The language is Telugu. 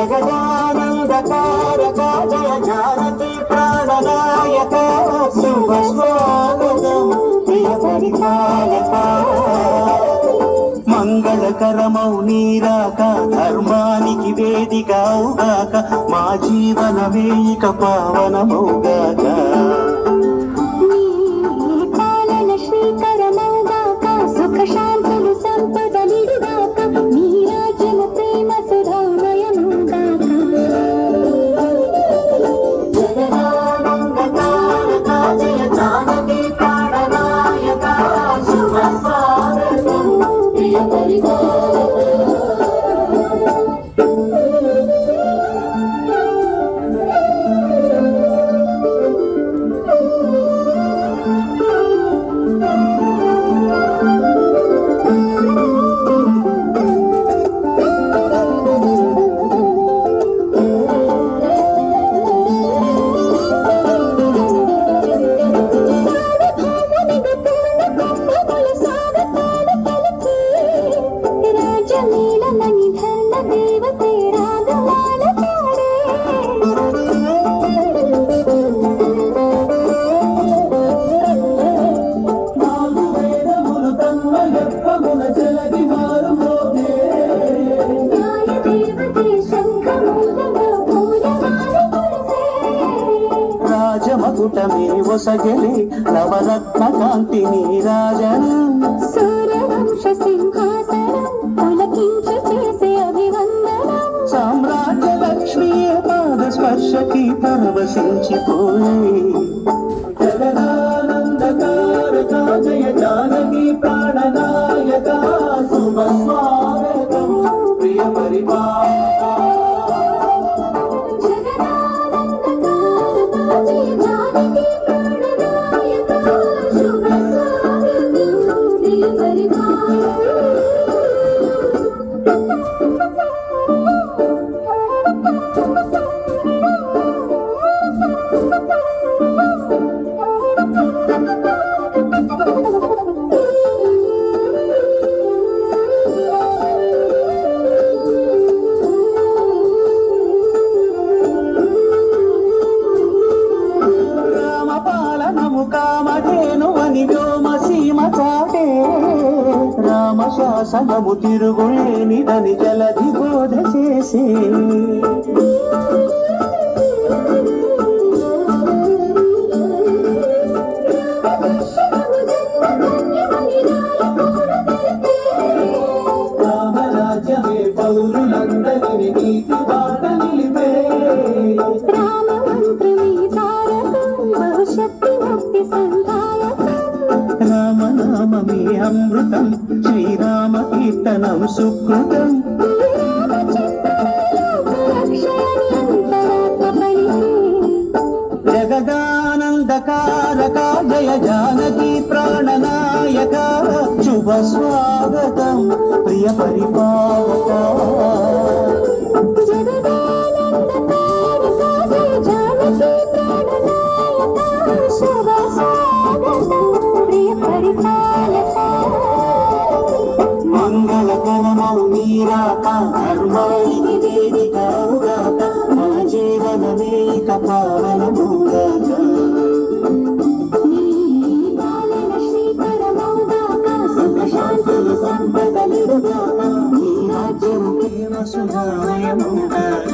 జగదానందకారక జయ జానకి ప్రాణనాయక శుభ స్వాగతం ప్రియ పరిపాలక మంగళకరమౌ నీరాక ధర్మానికి వేదిక అవుగాక మా జీవనమే ఇక పావనమౌగాక రాజమకుటమే ఒసగలే నవరత్న కాంతి నీరాజనం సూర్యవంశ సింహాసనం పులకించి చేసే అభివందనం సామ్రాజ్య లక్ష్మీ పాద స్పర్శకి పరవశించిపోయే జగదానందకారక జయ జానకి ప్రాణనాయక శుభ స్వాగతం ప్రియ పరిపాలక రామశాసనము తిరుగులేనిదని జలధి బోధ చేసే రామరాజ్యమే పౌరులందరినీ నీతి బాట నిలిపే రామమంత్రమే తారకం భవిష్యత్తు ముక్తి సంధాయకం రామనామమే అమృతం శ్రీరామ కీర్తనం సుకృతం జగదానందకారక జయ జానకి ప్రాణనాయక శుభ స్వాగతం ప్రియ పరిపాలక మంగళకరమౌ నీరాక ధర్మానికి వేదిక అవుగాక మా జీవనమే ఇక పావనమౌగాక సుఖ శాంతులు సంపదలిరుగాక నీ రాజ్యం ప్రేమ సుధామయమౌగాక